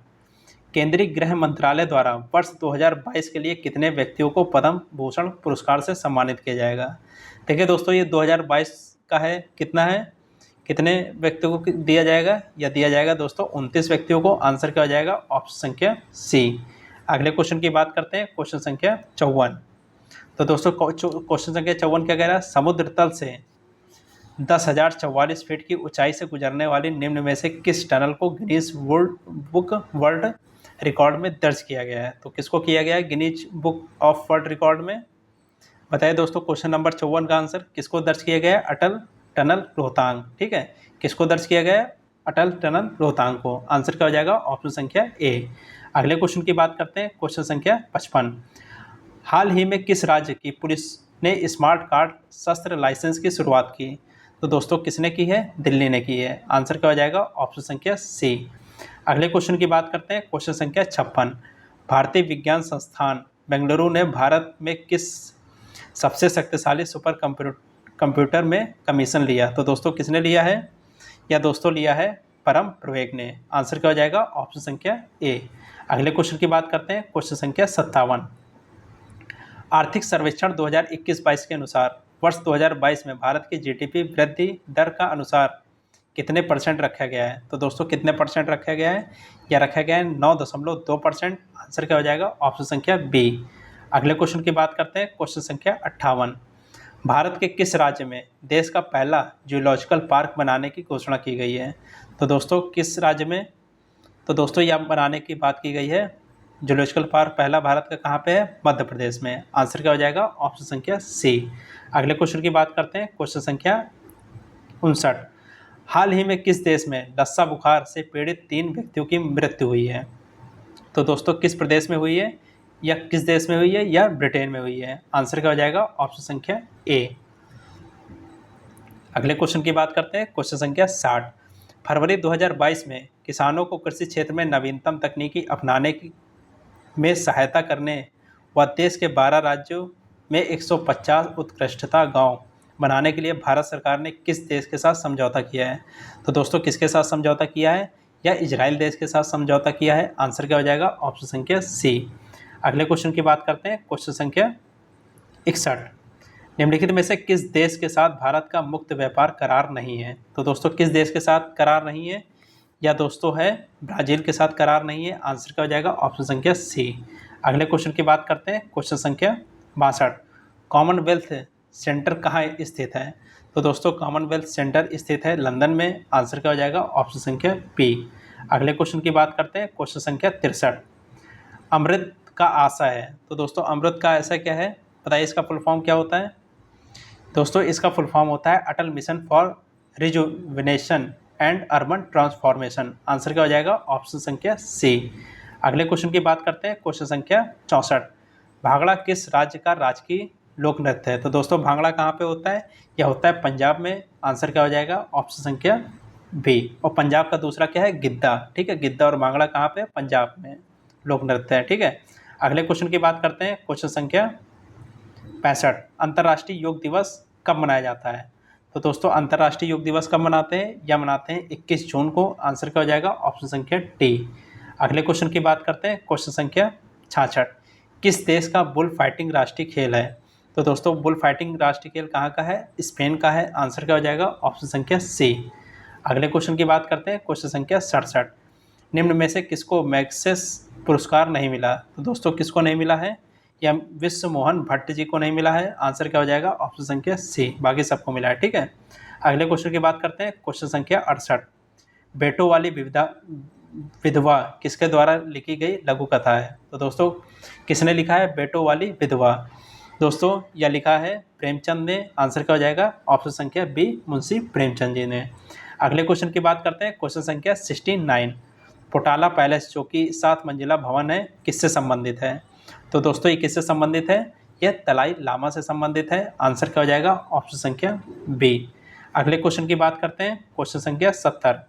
केंद्रीय गृह मंत्रालय द्वारा वर्ष 2022 के लिए कितने व्यक्तियों को पद्म भूषण पुरस्कार से सम्मानित किया जाएगा? देखिए दोस्तों, ये 2022 का है, कितना है, कितने व्यक्तियों को दिया जाएगा? यह दिया जाएगा दोस्तों 29 व्यक्तियों को। आंसर क्या हो जाएगा? ऑप्शन संख्या सी। अगले क्वेश्चन की बात करते हैं, क्वेश्चन संख्या 54। तो दोस्तों क्वेश्चन संख्या 54 क्या कह रहा है? समुद्र तल से 10,044 फीट की ऊंचाई से गुजरने वाली निम्न में से किस टनल को गिनीज बुक वर्ल्ड रिकॉर्ड में दर्ज किया गया है? तो किसको किया गया है Guinness book of world record में? बताइए दोस्तों, क्वेश्चन नंबर 54 का आंसर किसको दर्ज किया गया है? अटल टनल रोहतांग। ठीक है, किसको दर्ज किया गया है? अटल टनल रोहतांग को। आंसर क्या हो जाएगा? ऑप्शन संख्या ए। अगले क्वेश्चन की बात करते हैं, क्वेश्चन संख्या 55। हाल ही में किस राज्य की पुलिस ने स्मार्ट कार्ड शस्त्र लाइसेंस की शुरुआत की? तो दोस्तों किसने की है? दिल्ली ने की है। आंसर क्या हो जाएगा? ऑप्शन संख्या सी। अगले क्वेश्चन की बात करते हैं, क्वेश्चन संख्या 56। भारतीय विज्ञान संस्थान बेंगलुरु ने भारत में किस सबसे शक्तिशाली सुपर कंप्यूटर में कमीशन लिया? तो दोस्तों किसने लिया है? या दोस्तों लिया है परम प्रवेग ने। आंसर क्या हो जाएगा? ऑप्शन संख्या ए। अगले क्वेश्चन की बात करते हैं, क्वेश्चन संख्या 57। आर्थिक सर्वेक्षण 2021-22 के अनुसार वर्ष 2022 में भारत की जीडीपी वृद्धि दर का अनुसार कितने परसेंट रखा गया है? तो दोस्तों कितने परसेंट रखा गया है? या रखा गया है 9.2%। आंसर क्या हो जाएगा? ऑप्शन संख्या बी। अगले क्वेश्चन की बात करते हैं, क्वेश्चन संख्या 58। भारत के किस राज्य में देश का पहला जूलॉजिकल पार्क बनाने की घोषणा की गई है? तो दोस्तों किस राज्य में? तो दोस्तों यह बनाने की बात की गई है, जूलॉजिकल पार्क पहला भारत का कहाँ पे है? मध्य प्रदेश में। आंसर क्या हो जाएगा? ऑप्शन संख्या सी। अगले क्वेश्चन की बात करते हैं, क्वेश्चन संख्या 59। हाल ही में किस देश में लस्सा बुखार से पीड़ित 3 व्यक्तियों की मृत्यु हुई है? तो दोस्तों किस प्रदेश में हुई है, या किस देश में हुई है, या ब्रिटेन में हुई है? आंसर क्या हो जाएगा? ऑप्शन संख्या ए। अगले क्वेश्चन की बात करते हैं, क्वेश्चन संख्या 60। फरवरी 2022 में किसानों को कृषि क्षेत्र में नवीनतम तकनीकी अपनाने की में सहायता करने व देश के 12 राज्यों में 150 उत्कृष्टता गांव बनाने के लिए भारत सरकार ने किस देश के साथ समझौता किया है? तो दोस्तों किसके साथ समझौता किया है? या इजराइल देश के साथ समझौता किया है? आंसर क्या हो जाएगा? ऑप्शन संख्या सी। अगले क्वेश्चन की बात करते हैं, क्वेश्चन संख्या 61। निम्नलिखित में से किस देश के साथ भारत का मुक्त व्यापार करार नहीं है? तो दोस्तों किस देश के साथ करार नहीं है? या दोस्तों है ब्राज़ील के साथ करार नहीं है। आंसर क्या हो जाएगा? ऑप्शन संख्या सी। अगले क्वेश्चन की बात करते हैं, क्वेश्चन संख्या 62। कॉमनवेल्थ सेंटर कहाँ स्थित है? तो दोस्तों कॉमनवेल्थ सेंटर स्थित है लंदन में। आंसर क्या हो जाएगा? ऑप्शन संख्या बी। अगले क्वेश्चन की बात करते हैं, क्वेश्चन संख्या 63। अमृत का आशा है। तो दोस्तों अमृत का आशा क्या है? बताइए इसका फुल फॉर्म क्या होता है? दोस्तों इसका फुल फॉर्म होता है Atal mission for rejuvenation and urban transformation. Answer क्या हो जाएगा? ऑप्शन संख्या सी। अगले क्वेश्चन की बात करते हैं, क्वेश्चन संख्या 64। भांगड़ा किस राज्य का राजकीय लोक नृत्य है? तो दोस्तों भांगड़ा कहाँ पे होता है? यह होता है पंजाब में। आंसर क्या हो जाएगा? ऑप्शन संख्या बी। और पंजाब का दूसरा क्या है? गिद्दा। ठीक है, गिद्दा और भांगड़ा कहाँ पे? पंजाब में लोक नृत्य है। ठीक है, अगले क्वेश्चन की बात करते हैं, क्वेश्चन संख्या 65। अंतर्राष्ट्रीय योग दिवस कब मनाया जाता है? तो दोस्तों अंतर्राष्ट्रीय योग दिवस कब मनाते हैं? या मनाते हैं 21 जून को। आंसर क्या हो जाएगा? ऑप्शन संख्या डी। अगले क्वेश्चन की बात करते हैं, क्वेश्चन संख्या 66। किस देश का बुल फाइटिंग राष्ट्रीय खेल है? तो दोस्तों बुल फाइटिंग राष्ट्रीय खेल कहाँ का है? स्पेन का है। आंसर क्या हो जाएगा? ऑप्शन संख्या सी। अगले क्वेश्चन की बात करते हैं, क्वेश्चन संख्या 67। निम्न में से किसको मैग्सेस पुरस्कार नहीं मिला? तो दोस्तों किसको नहीं मिला है? या विश्व मोहन भट्ट जी को नहीं मिला है। आंसर क्या हो जाएगा? ऑप्शन संख्या सी। बाकी सबको मिला है। ठीक है, अगले क्वेश्चन की बात करते हैं, क्वेश्चन संख्या 68। बेटों वाली विधवा किसके द्वारा लिखी गई लघु कथा है? तो दोस्तों किसने लिखा है बेटों वाली विधवा? दोस्तों यह लिखा है प्रेमचंद ने। आंसर क्या हो जाएगा? ऑप्शन संख्या बी, मुंशी प्रेमचंद जी ने। अगले क्वेश्चन की बात करते हैं, क्वेश्चन संख्या 69। पोटाला पैलेस जो कि 7 मंजिला भवन है, किससे संबंधित है? तो दोस्तों ये किससे संबंधित है? यह दलाई लामा से संबंधित है। आंसर क्या हो जाएगा? ऑप्शन संख्या बी। अगले क्वेश्चन की बात करते हैं, क्वेश्चन संख्या 70।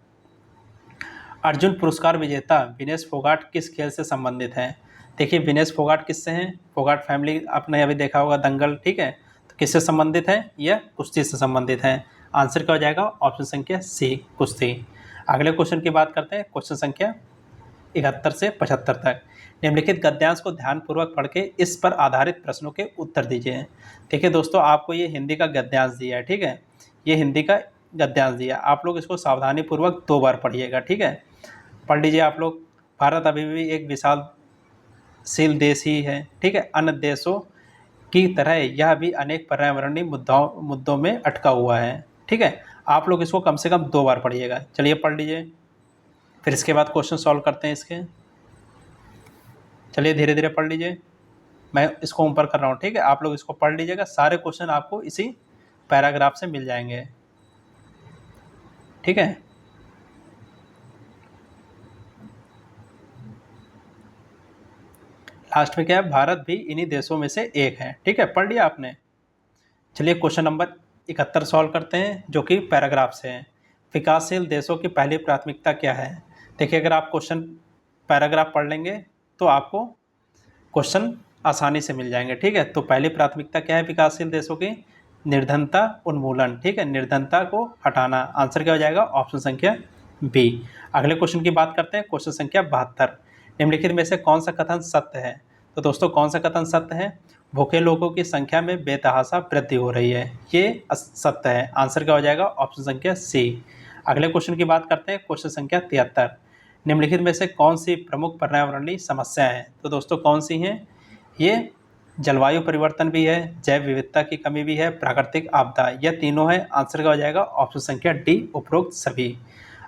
अर्जुन पुरस्कार विजेता विनेश फोगाट किस खेल से संबंधित हैं? देखिए विनेश फोगाट किससे हैं? फोगाट फैमिली आपने अभी देखा होगा दंगल। ठीक है, तो किससे संबंधित है? यह कुश्ती से संबंधित है। आंसर क्या हो जाएगा? ऑप्शन संख्या सी, कुश्ती। अगले क्वेश्चन की बात करते हैं, क्वेश्चन संख्या 71 से 75 तक। निम्नलिखित गद्यांश को ध्यानपूर्वक पढ़ के इस पर आधारित प्रश्नों के उत्तर दीजिए। देखिए दोस्तों आपको ये हिंदी का गद्यांश दिया है। ठीक है, ये हिंदी का गद्यांश दिया, आप लोग इसको सावधानीपूर्वक 2 बार पढ़िएगा। ठीक है, पढ़ लीजिए आप लोग। भारत अभी भी एक विशालशील देश ही है। ठीक है, अन्य देशों की तरह यह भी अनेक पर्यावरणीय मुद्दों में अटका हुआ है। ठीक है, आप लोग इसको कम से कम 2 बार पढ़िएगा। चलिए पढ़ लीजिए, फिर इसके बाद क्वेश्चन सॉल्व करते हैं इसके। चलिए धीरे धीरे पढ़ लीजिए, मैं इसको ऊपर कर रहा हूँ, ठीक है, आप लोग इसको पढ़ लीजिएगा। सारे क्वेश्चन आपको इसी पैराग्राफ से मिल जाएंगे, ठीक है। लास्ट में क्या है, भारत भी इन्हीं देशों में से एक है, ठीक है, पढ़ लिया आपने। चलिए क्वेश्चन नंबर 71 सॉल्व करते हैं, जो कि पैराग्राफ से है। विकासशील देशों की पहली प्राथमिकता क्या है? देखिए, अगर आप क्वेश्चन पैराग्राफ पढ़ लेंगे तो आपको क्वेश्चन आसानी से मिल जाएंगे, ठीक है। तो पहली प्राथमिकता क्या है विकासशील देशों की? निर्धनता उन्मूलन, ठीक है, निर्धनता को हटाना। आंसर क्या हो जाएगा? ऑप्शन संख्या बी। अगले क्वेश्चन की बात करते हैं, क्वेश्चन संख्या 72। निम्नलिखित में से कौन सा कथन सत्य है? तो दोस्तों कौन सा कथन सत्य है? भूखे लोगों की संख्या में बेतहाशा वृद्धि हो रही है, ये सत्य है। आंसर क्या हो जाएगा? ऑप्शन संख्या सी। अगले क्वेश्चन की बात करते हैं, क्वेश्चन संख्या 73। निम्नलिखित में से कौन सी प्रमुख पर्यावरणीय समस्याएं हैं? तो दोस्तों कौन सी हैं? ये जलवायु परिवर्तन भी है, जैव विविधता की कमी भी है, प्राकृतिक आपदा, यह तीनों है। आंसर क्या हो जाएगा? ऑप्शन संख्या डी, उपरोक्त सभी।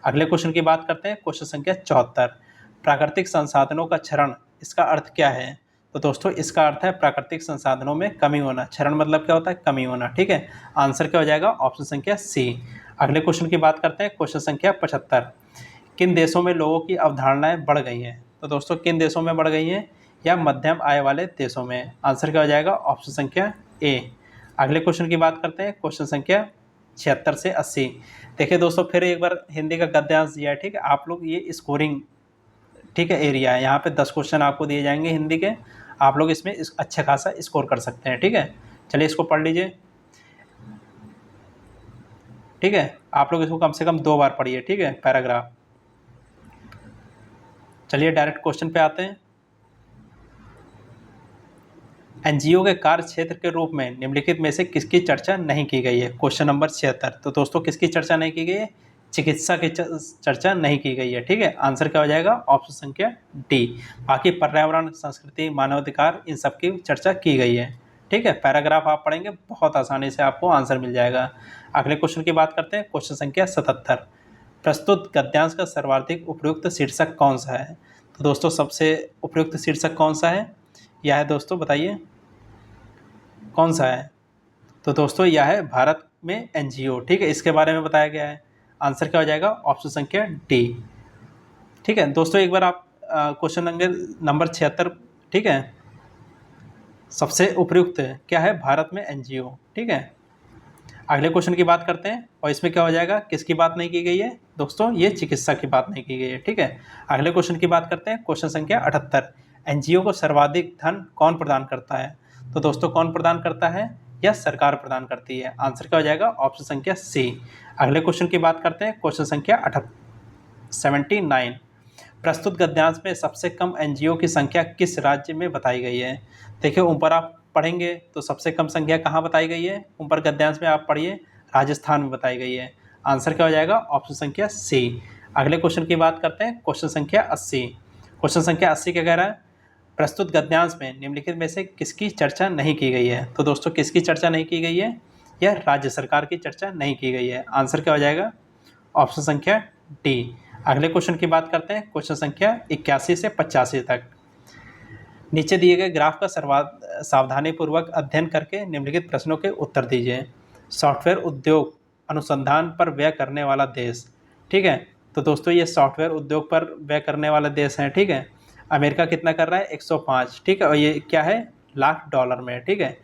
अगले क्वेश्चन की बात करते हैं, क्वेश्चन संख्या 74। प्राकृतिक संसाधनों का क्षरण, इसका अर्थ क्या है? तो दोस्तों इसका अर्थ है प्राकृतिक संसाधनों में कमी होना। क्षरण मतलब क्या होता है? कमी होना, ठीक है। आंसर क्या हो जाएगा? ऑप्शन संख्या सी। अगले क्वेश्चन की बात करते हैं, क्वेश्चन संख्या 75। किन देशों में लोगों की अवधारणाएं बढ़ गई हैं? तो दोस्तों किन देशों में बढ़ गई हैं? या मध्यम आय वाले देशों में। आंसर क्या हो जाएगा? ऑप्शन संख्या ए। अगले क्वेश्चन की बात करते हैं, क्वेश्चन संख्या 76 से 80। देखिए दोस्तों, फिर एक बार हिंदी का गद्यांश दिया है, ठीक है। आप लोग ये स्कोरिंग, ठीक है, एरिया है, यहाँ पे 10 क्वेश्चन आपको दिए जाएंगे हिंदी के। आप लोग इसमें अच्छा खासा स्कोर कर सकते हैं, ठीक है। चलिए इसको पढ़ लीजिए, ठीक है। आप लोग इसको कम से कम 2 बार पढ़िए, ठीक है, पैराग्राफ। चलिए डायरेक्ट क्वेश्चन पे आते हैं। एनजीओ के कार्य क्षेत्र के रूप में निम्नलिखित में से किसकी चर्चा नहीं की गई है? Question number 76। तो दोस्तों किसकी चर्चा नहीं की गई है? चिकित्सा की चर्चा नहीं की गई है, ठीक है। आंसर क्या हो जाएगा? ऑप्शन संख्या डी। बाकी पर्यावरण, संस्कृति, मानवाधिकार, इन सब की चर्चा की गई है, ठीक है। पैराग्राफ आप पढ़ेंगे बहुत आसानी से आपको आंसर मिल जाएगा। अगले क्वेश्चन की बात करते हैं, क्वेश्चन संख्या 77। प्रस्तुत गद्यांश का सर्वाधिक उपयुक्त शीर्षक कौन सा है? तो दोस्तों सबसे उपयुक्त शीर्षक कौन सा है? यह है दोस्तों, बताइए कौन सा है? तो दोस्तों यह है भारत में एनजीओ, ठीक है, इसके बारे में बताया गया है। आंसर क्या हो जाएगा? ऑप्शन संख्या डी, ठीक है। दोस्तों एक बार आप क्वेश्चन नंबर 76, ठीक है, सबसे उपयुक्त क्या है भारत में एनजीओ, ठीक है। अगले क्वेश्चन की बात करते हैं, और इसमें क्या हो जाएगा? किसकी बात नहीं की गई है? दोस्तों ये चिकित्सा की बात नहीं की गई है, ठीक है। अगले क्वेश्चन की बात करते हैं, क्वेश्चन संख्या 78। एनजीओ को सर्वाधिक धन कौन प्रदान करता है? तो दोस्तों कौन प्रदान करता है? या सरकार प्रदान करती है? आंसर क्या हो जाएगा? ऑप्शन संख्या सी। अगले क्वेश्चन की बात करते हैं, क्वेश्चन संख्या 79। प्रस्तुत गद्यांश में सबसे कम एनजीओ की संख्या किस राज्य में बताई गई है? देखिए ऊपर आप पढ़ेंगे तो सबसे कम संख्या कहाँ बताई गई है? ऊपर गद्यांश में आप पढ़िए, राजस्थान में बताई गई है। आंसर क्या हो जाएगा? ऑप्शन संख्या सी। अगले क्वेश्चन की बात करते हैं, क्वेश्चन संख्या 80। क्वेश्चन संख्या 80 क्या कह रहा है? प्रस्तुत गद्यांश में निम्नलिखित में से किसकी चर्चा नहीं की गई है? तो दोस्तों किसकी चर्चा नहीं की गई है? यह राज्य सरकार की चर्चा नहीं की गई है। आंसर क्या हो जाएगा? ऑप्शन संख्या डी। अगले क्वेश्चन की बात करते हैं, क्वेश्चन संख्या 81 से 85 तक। नीचे दिए गए ग्राफ का सावधानीपूर्वक अध्ययन करके निम्नलिखित प्रश्नों के उत्तर दीजिए। सॉफ्टवेयर उद्योग अनुसंधान पर व्यय करने वाला देश, ठीक है। तो दोस्तों ये सॉफ्टवेयर उद्योग पर व्यय करने वाला देश है, ठीक है। अमेरिका कितना कर रहा है? 105, ठीक है। और ये क्या है? लाख डॉलर में, ठीक है।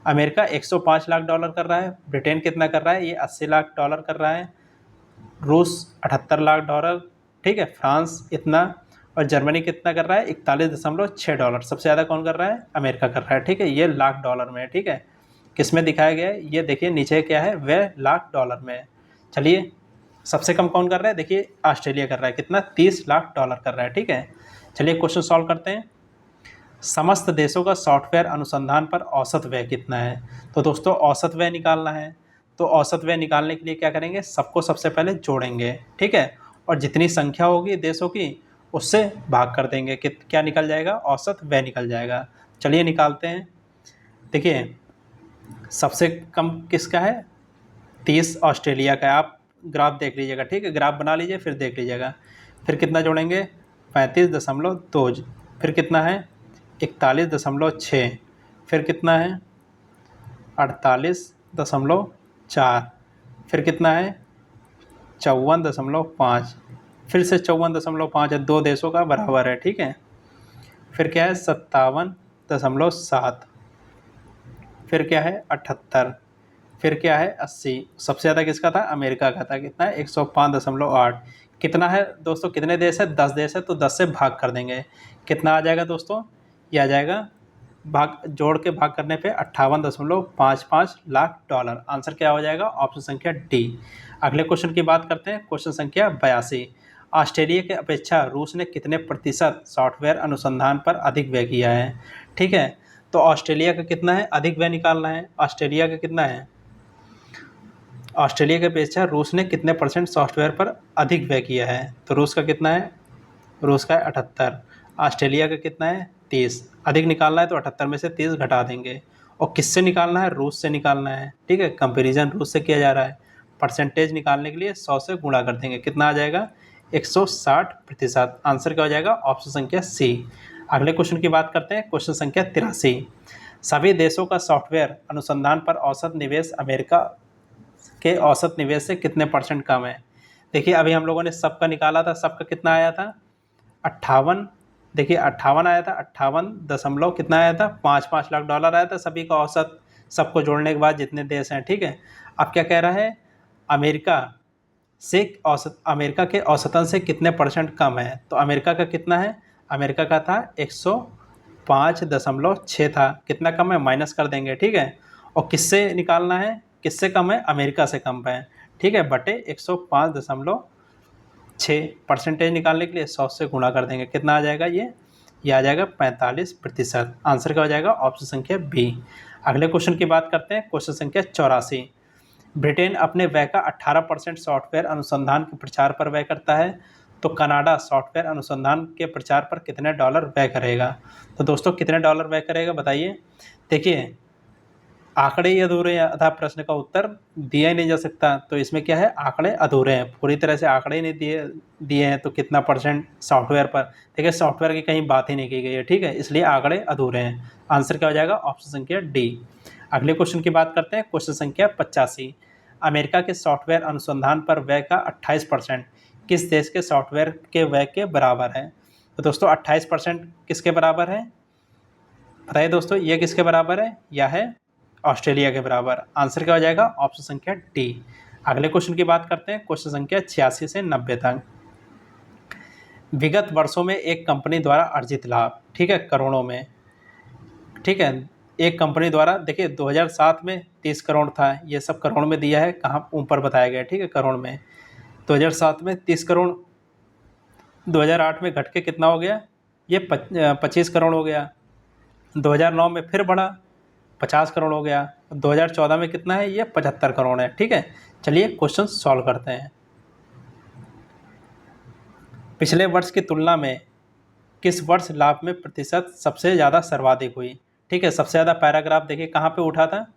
अमेरिका 105 लाख डॉलर कर रहा है। ब्रिटेन कितना कर रहा है? ये 80 लाख डॉलर कर रहा है। रूस 78 लाख डॉलर, ठीक है। फ्रांस इतना, और जर्मनी कितना कर रहा है? 41.6 डॉलर। सबसे ज़्यादा कौन कर रहा है? अमेरिका कर रहा है, ठीक है। ये लाख डॉलर में, ठीक है। किस में दिखाया गया है? ये देखिए नीचे क्या है? वह लाख डॉलर में। चलिए सबसे कम कौन कर रहा है? देखिए ऑस्ट्रेलिया कर रहा है, कितना? 30 लाख डॉलर कर रहा है, ठीक है। चलिए क्वेश्चन सॉल्व करते हैं। समस्त देशों का सॉफ्टवेयर अनुसंधान पर औसत व्यय कितना है? तो दोस्तों औसत व्यय निकालना है, तो औसत व्यय निकालने के लिए क्या करेंगे? सबको सबसे पहले जोड़ेंगे, ठीक है। और जितनी संख्या होगी देशों की उससे भाग कर देंगे कि क्या निकल जाएगा? औसत व्यय निकल जाएगा। चलिए निकालते हैं। देखिए सबसे कम किसका है? 30 ऑस्ट्रेलिया का है। आप ग्राफ देख लीजिएगा, ठीक है, ग्राफ बना लीजिए फिर देख लीजिएगा। फिर कितना जोड़ेंगे 35.2, फिर कितना है 41.6, फिर कितना है 48.4, फिर कितना है 54.5, फिर से 54.5 है, दो देशों का बराबर है, ठीक है। फिर क्या है 57.7, फिर क्या है 78, फिर क्या है 80। सबसे ज़्यादा किसका था, अमेरिका का था, कितना है 105.8। कितना है दोस्तों, कितने देश है, 10 देश है, तो 10 से भाग कर देंगे, कितना आ जाएगा दोस्तों, ये आ जाएगा भाग, जोड़ के भाग करने पे 58.55 लाख डॉलर। आंसर क्या हो जाएगा, ऑप्शन संख्या डी। अगले क्वेश्चन की बात करते हैं, क्वेश्चन संख्या 82। ऑस्ट्रेलिया के अपेक्षा रूस ने कितने प्रतिशत सॉफ्टवेयर अनुसंधान पर अधिक व्यय किया है, ठीक है। तो ऑस्ट्रेलिया का कितना है, अधिक व्यय निकालना है। ऑस्ट्रेलिया का कितना है, ऑस्ट्रेलिया की अपेक्षा रूस ने कितने परसेंट सॉफ्टवेयर पर अधिक व्यय किया है। तो रूस का कितना है, रूस का है 78, ऑस्ट्रेलिया का कितना है 30। अधिक निकालना है तो 78 में से 30 घटा देंगे। और किससे निकालना है, रूस से निकालना है, ठीक है। कंपैरिजन रूस से किया जा रहा है। परसेंटेज निकालने के लिए 100 से गुणा कर देंगे, कितना आ जाएगा 160%। आंसर क्या हो जाएगा, ऑप्शन संख्या सी। अगले क्वेश्चन की बात करते हैं, क्वेश्चन संख्या 83। सभी देशों का सॉफ्टवेयर अनुसंधान पर औसत निवेश अमेरिका के औसत निवेश से कितने परसेंट कम है। देखिए अभी हम लोगों ने सबका निकाला था, सबका कितना आया था 58, देखिए 58 आया था, 58 दशमलव कितना आया था 5 लाख डॉलर आया था सभी का औसत, सबको जोड़ने के बाद जितने देश हैं, ठीक है। अब क्या कह रहा है, अमेरिका से औसत, अमेरिका के औसतन से कितने परसेंट कम है। तो अमेरिका का कितना है, अमेरिका का था 105.6 था, कितना कम है माइनस कर देंगे, ठीक है। और किससे निकालना है, किससे कम है, अमेरिका से कम है, ठीक है, बटे 105.6। परसेंटेज निकालने के लिए 100 से गुणा कर देंगे, कितना आ जाएगा ये आ जाएगा 45%। आंसर क्या हो जाएगा, ऑप्शन संख्या बी। अगले क्वेश्चन की बात करते हैं, क्वेश्चन संख्या 84। ब्रिटेन अपने व्यय का 18% सॉफ्टवेयर अनुसंधान के प्रचार पर व्यय करता है, तो कनाडा सॉफ्टवेयर अनुसंधान के प्रचार पर कितने डॉलर व्यय करेगा। तो दोस्तों कितने डॉलर व्यय करेगा बताइए। देखिए आंकड़े ही अधूरे हैं, अतः प्रश्न का उत्तर दिया ही नहीं जा सकता। तो इसमें क्या है, आंकड़े अधूरे हैं, पूरी तरह से आंकड़े ही नहीं दिए हैं। तो कितना परसेंट सॉफ्टवेयर पर, देखिए सॉफ्टवेयर की कहीं बात ही नहीं की गई है, ठीक है, इसलिए आंकड़े अधूरे हैं। आंसर क्या हो जाएगा, ऑप्शन संख्या डी। अगले क्वेश्चन की बात करते हैं, क्वेश्चन संख्या 85। अमेरिका के सॉफ्टवेयर अनुसंधान पर व्यय का 28% किस देश के सॉफ्टवेयर के व्यय के बराबर है। तो दोस्तों 28% किसके बराबर है, बताइए दोस्तों, ये किसके बराबर है, यह है ऑस्ट्रेलिया के बराबर। आंसर क्या हो जाएगा, ऑप्शन संख्या डी। अगले क्वेश्चन की बात करते हैं, क्वेश्चन संख्या 86 से 90 तक। विगत वर्षों में एक कंपनी द्वारा अर्जित लाभ, ठीक है, करोड़ों में, ठीक है, एक कंपनी द्वारा, देखिए 2007 में 30 करोड़ था, ये सब करोड़ में दिया है, कहाँ ऊपर बताया गया, ठीक है, करोड़ में। 2007 में 30 करोड़, 2008 में घट के कितना हो गया, ये 25 करोड़ हो गया। 2009 में फिर बढ़ा 50 करोड़ हो गया। 2014 में कितना है, ये 75 करोड़ है, ठीक है। चलिए क्वेश्चन सॉल्व करते हैं। पिछले वर्ष की तुलना में किस वर्ष लाभ में प्रतिशत सबसे ज़्यादा सर्वाधिक हुई, ठीक है। सबसे ज़्यादा पैराग्राफ देखिए कहाँ पे उठा था,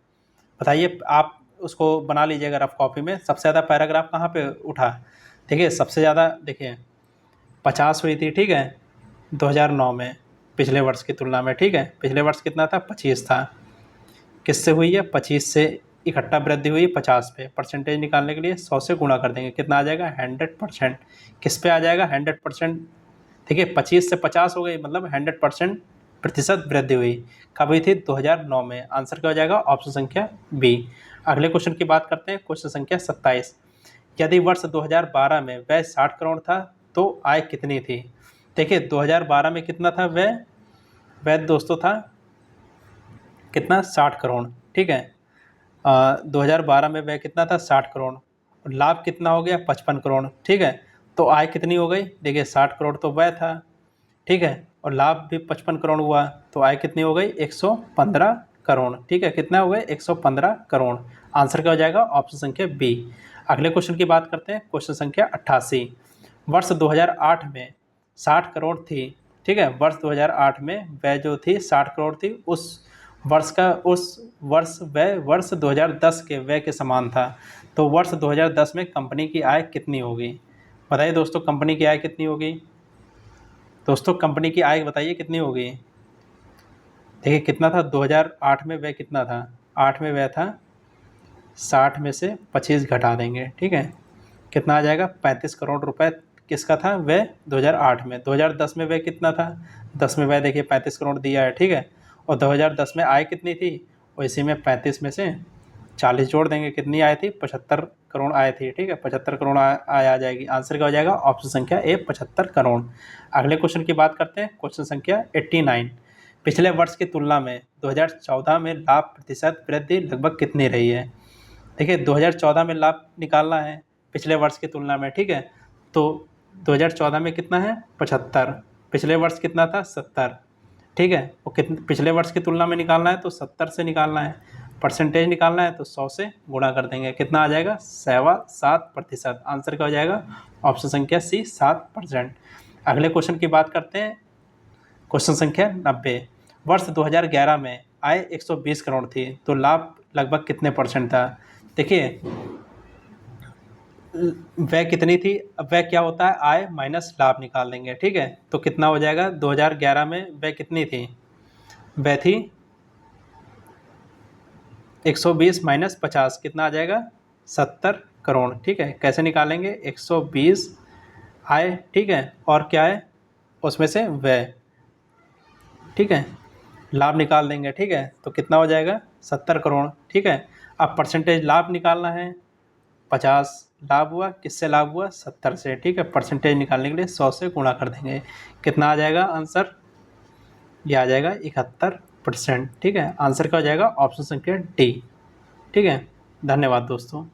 बताइए, आप उसको बना लीजिएगा रफ कॉपी में। सबसे ज़्यादा पैराग्राफ कहाँ पे उठा, देखिए सबसे ज़्यादा, देखिए 50 हुई थी, ठीक है, 2009 में, पिछले वर्ष की तुलना में, ठीक है। पिछले वर्ष कितना था, 25 था, किससे हुई है, 25 से इकट्ठा वृद्धि हुई 50 पे। परसेंटेज निकालने के लिए 100 से गुणा कर देंगे, कितना आ जाएगा 100%। किस पे आ जाएगा 100%, देखिए 25 से 50 हो गई, मतलब 100% प्रतिशत वृद्धि हुई। कब हुई थी, 2009 में। आंसर क्या हो जाएगा, ऑप्शन संख्या बी। अगले क्वेश्चन की बात करते हैं, क्वेश्चन संख्या 27। यदि वर्ष 2012 में व्यय 60 करोड़ था तो आय कितनी थी। देखिए 2012 में कितना था व्यय, व्यय दोस्तों था कितना 60 करोड़, ठीक है। 2012 में व्यय कितना था 60 करोड़, और लाभ कितना हो गया 55 करोड़, ठीक है। तो आय कितनी हो गई, देखिए 60 करोड़ तो व्यय था, ठीक है, और लाभ भी 55 करोड़ हुआ, तो आय कितनी हो गई 115 करोड़, ठीक है। कितना हो गए 115 करोड़। आंसर क्या हो जाएगा, ऑप्शन संख्या बी। अगले क्वेश्चन की बात करते हैं, क्वेश्चन संख्या 88। वर्ष 2008 में 60 करोड़ थी, ठीक है, वर्ष 2008 में व्यय जो थी 60 करोड़ थी, उस वर्ष का उस वर्ष व्यय वर्ष 2010 के व्यय के समान था। तो वर्ष 2010 में कंपनी की आय कितनी होगी? बताइए दोस्तों, कंपनी की आय कितनी होगी? दोस्तों कंपनी की आय बताइए कितनी होगी? देखिए कितना था 2008 में व्यय कितना था? 8 में व्यय था 60 में से 25 घटा देंगे, ठीक है, कितना आ जाएगा? 35 करोड़ रुपए किसका था व्यय 2008 में। 2010 में व्यय कितना था? 10 में व्यय देखिए 35 करोड़ दिया है, ठीक है, और 2010 में आय कितनी थी? और इसी में 35 में से 40 जोड़ देंगे, कितनी आय थी? 75 करोड़ आय थी, ठीक है, 75 करोड़ आय आ जाएगी। आंसर क्या हो जाएगा? ऑप्शन संख्या ए 75 करोड़। अगले क्वेश्चन की बात करते हैं, क्वेश्चन संख्या 89। पिछले वर्ष की तुलना में 2014 में लाभ प्रतिशत वृद्धि लगभग कितनी रही है? देखिए 2014 में लाभ निकालना है पिछले वर्ष की तुलना में, ठीक है, तो 2014 में कितना है? 75। पिछले वर्ष कितना था? 70, ठीक है, वो कितने पिछले वर्ष की तुलना में निकालना है तो 70 से निकालना है, परसेंटेज निकालना है तो 100 से गुणा कर देंगे, कितना आ जाएगा? 7.25%। आंसर क्या हो जाएगा? ऑप्शन संख्या सी 7%। अगले क्वेश्चन की बात करते हैं, क्वेश्चन संख्या 90। वर्ष 2011 में आय 120 करोड़ थी तो लाभ लगभग कितने परसेंट था? देखिए व्यय कितनी थी? अब व्यय क्या होता है? आय माइनस लाभ निकाल देंगे, ठीक है, तो कितना हो जाएगा? 2011 में व्यय कितनी थी? व्यय थी 120 माइनस 50, कितना आ जाएगा? 70 करोड़, ठीक है, कैसे निकालेंगे? 120 आय, ठीक है, और क्या है उसमें से? व्यय, ठीक है, लाभ निकाल देंगे, ठीक है, तो कितना हो जाएगा? 70 करोड़, ठीक है। अब परसेंटेज लाभ निकालना है, 50 लाभ हुआ, किससे लाभ हुआ? 70 से, ठीक है, परसेंटेज निकालने के लिए 100 से गुणा कर देंगे, कितना आ जाएगा आंसर? ये आ जाएगा 71%, ठीक है, आंसर क्या हो जाएगा? ऑप्शन संख्या डी, ठीक है। धन्यवाद दोस्तों।